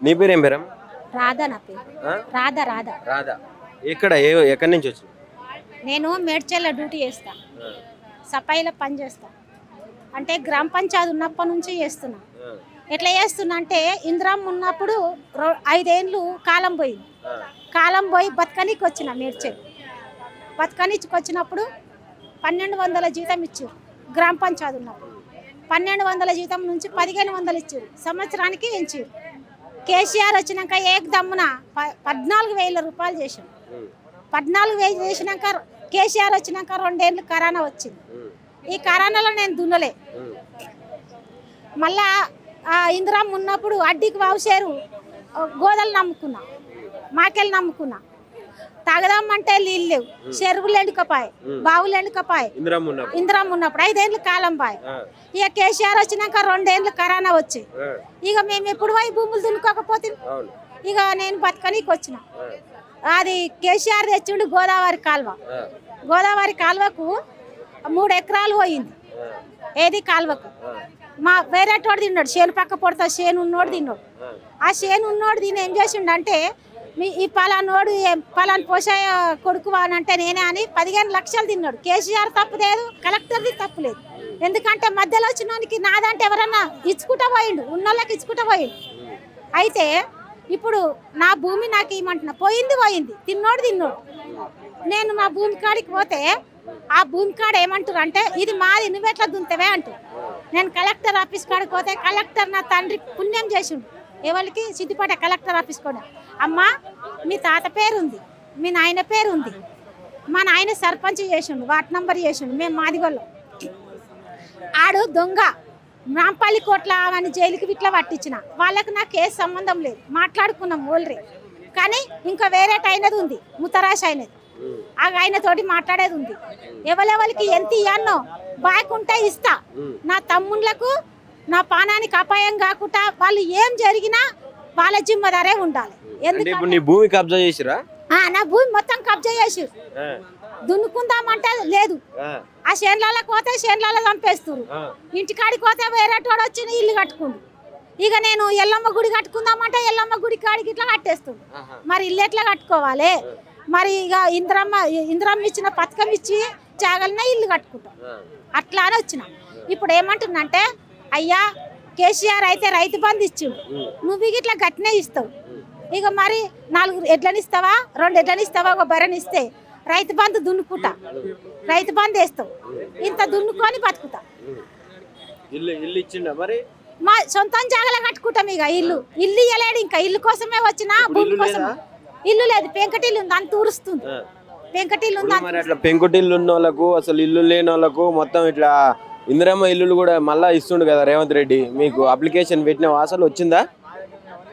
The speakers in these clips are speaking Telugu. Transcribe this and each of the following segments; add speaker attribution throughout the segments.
Speaker 1: నీ పేరు ఏం పేరమ్మా?
Speaker 2: రాధా నా పేరు. రాధా రాధా
Speaker 1: రాధా. ఎక్కడి నుంచి వచ్చి?
Speaker 2: నేను మేడ్చల్ల డ్యూటీ చేస్తా, సఫాయిలో పని చేస్తా. అంటే గ్రామ పంచాయతీ ఉన్నప్పటి నుంచి చేస్తున్నా. ఎట్లా చేస్తున్నా అంటే ఇందిరమ్మ ఉన్నప్పుడు 5 ఏళ్ళు కాలం పోయింది. కాలం పోయి బతకనికి వచ్చిన మేడ్చల్. బతకనికి వచ్చినప్పుడు 1200 జీతం ఇచ్చారు. గ్రామ పంచాయతీ ఉన్నప్పుడు 1200 జీతం నుంచి 1500 ఇచ్చారు. సంవత్సరానికి పెంచారు. కేసీఆర్ వచ్చినాక ఏకదమ్మున 14,000 రూపాయలు చేసాం. 14,000 చేసినాక కేసీఆర్ వచ్చినాక 2 ఏళ్ళు కరోనా వచ్చింది. ఈ కరోనాలో నేను దున్నలే. మళ్ళా ఇందిరమ్మ ఉన్నప్పుడు అడ్డికి వావుసేరు గోదలు నమ్ముకున్నా, మాకెళ్ళి నమ్ముకున్నా. తాగదామంటే నీళ్ళు లేవు, చెరువులు ఎండుకపోయి, బావులు ఎండుకపోయి. ఇందిరమ్మ ఉన్నప్పుడు 5 ఏళ్ళు కాలం పాయి. ఇక కేసీఆర్ వచ్చినాక 2 ఏళ్ళు కరోనా వచ్చాయి. ఇక మేము ఎప్పుడు పోయి భూములు దున్నుకోకపోతే ఇక నేను బతకనీకి వచ్చిన. అది కేసీఆర్ తెచ్చిండు గోదావరి కాలువ. గోదావరి కాలువకు 3 ఎకరాలు పోయింది. ఏది కాలువకు మా వేరే తోడు తిన్నాడు. చేను పక్క పొడతా చేను ఉన్నోడు తిన్నాడు. ఆ చేను ఉన్నోడు దీన్ని ఏం చేసిండు అంటే ఈ పలానోడు పలాని పోషాయ కొడుకు అని అంటే నేనే అని 15 లక్షలు తిన్నాడు. కేసీఆర్ తప్పు లేదు, కలెక్టర్ది తప్పు లేదు. ఎందుకంటే మధ్యలో వచ్చినోనికి నాదంటే ఎవరన్నా ఇచ్చుకుంటా పోయిండు, ఉన్నోళ్ళకి ఇచ్చుకుంటా పోయిండు. అయితే ఇప్పుడు నా భూమి నాకు ఇవ్వమంటున్నా. పోయింది తిన్నోడు. నేను మా భూమి కాడికి పోతే ఆ భూమి కాడ ఏమంటారు అంటే ఇది మాది, నువ్వెట్లా దుంతవే అంటారు. నేను కలెక్టర్ ఆఫీస్ కాడికి పోతే కలెక్టర్ నా తండ్రి పుణ్యం చేసిండు. ఎవరికి? సిద్దిపేట కలెక్టర్ ఆఫీస్ కూడా. అమ్మా మీ తాత పేరు ఉంది, మీ నాయన పేరు ఉంది, మా నాయన సర్పంచ్ చేసిండు, వార్డ్ నంబర్ చేసిండు, మేము మాదిగోళ్ళం. ఆడు దొంగ నాంపల్లి కోట్ల అని జైలుకి ఇట్లా పట్టించిన వాళ్ళకి నాకు ఏ సంబంధం లేదు. మాట్లాడుకున్నాం ఓల్రే. కానీ ఇంకా వేరే అయినది ఉంది, ముతరాశ అయినది. ఆ ఆయనతోటి మాట్లాడేది ఉంది. ఎవరెవరికి ఎంత ఇయ్యానో బాగుంటే ఇస్తా. నా తమ్ముళ్ళకు నా పానానికి అపాయం కాకుండా వాళ్ళు ఏం జరిగినా వాళ్ళ జిమ్మదారే ఉండాలి.
Speaker 1: ఎందుకంటే భూమి కబ్జా చేసిరా?
Speaker 2: నా భూమి మొత్తం కబ్జా చేసిరు. దున్నుకుందామంటే లేదు. ఆ చేన్లకు పోతే చేన్లలో చంపేస్తున్నారు. ఇంటికాడికి పోతే వేరే తోడు వచ్చి ఇల్లు కట్టుకుండు. ఇక నేను ఎల్లమ్మ గుడి కట్టుకుందామంటే ఎల్లమ్మ గుడి కాడికి ఇట్లా కట్టేస్తుంది. మరి ఇల్లు ఎట్లా కట్టుకోవాలి? మరి ఇక ఇందిరమ్మ ఇచ్చిన పథకం ఇచ్చి జాగలనే ఇల్లు కట్టుకుంటాం. అట్లా అని వచ్చిన. ఇప్పుడు ఏమంటుందంటే అయ్యా కేసీఆర్ అయితే రైతు బంధు ఇచ్చిండు, నువ్వు ఇట్లా గట్టినే ఇస్తావు. ఇక మరి 4 ఎడ్లని ఇస్తావా, 2 ఎడ్లని ఇస్తావా, ఒక బర్రెని ఇస్తే రైతు బంధు దున్నుకుంటా, రైతు బంధు వేస్తావు, ఇంత దున్నుకొని బతుకుతా. మా సొంతం జాగలో కట్టుకుంటాం. ఇక ఇల్లు ఇవ్వలేడు. ఇంకా ఇల్లు కోసమే వచ్చినా, భూమి కోసం. ఇల్లు లేదు, పెంకటిల్లు ఉంది, అంత ఊరుస్తుంది. పెంకటిల్లు ఉంది.
Speaker 1: పెంకుటిల్లు ఉన్న వాళ్ళకు, అసలు ఇల్లు లేని వాళ్ళకు మొత్తం ఇట్లా ఇందిరమ్మ ఇల్లులు కూడా మళ్ళా ఇస్తుండు కదా రేవంత్ రెడ్డి. మీకు అప్లికేషన్ పెట్టిన అసలు వచ్చిందా?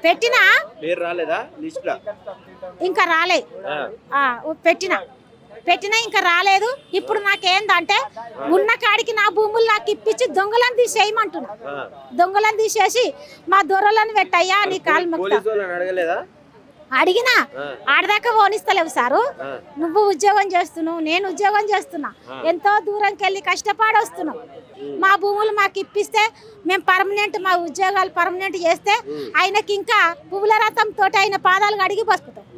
Speaker 2: పెట్టినా,
Speaker 1: పేరు రాలేదా లిస్ట్ లో?
Speaker 2: ఇంకా రాలే. పెట్టినా ఇంకా రాలేదు. ఇప్పుడు నాకేందంటే ఉన్న కాడికి నా భూములు నాకు ఇప్పించి దొంగలను తీసేయమంటున్నా. దొంగలను తీసేసి మా దొరలను పెట్టయ్యా నీ కాలు
Speaker 1: అడగలేదా?
Speaker 2: అడిగినా ఆడదాకా పోనిస్తలేవు సారు. నువ్వు ఉద్యోగం చేస్తున్నావు, నేను ఉద్యోగం చేస్తున్నా, ఎంతో దూరంకి వెళ్ళి కష్టపడి వస్తున్నాం. మా భూములు మాకు ఇప్పిస్తే మేము పర్మనెంట్, మా ఉద్యోగాలు పర్మనెంట్ చేస్తే ఆయనకి ఇంకా పువ్వుల రథం తోటి ఆయన పాదాలు అడిగి బతుకుతాం.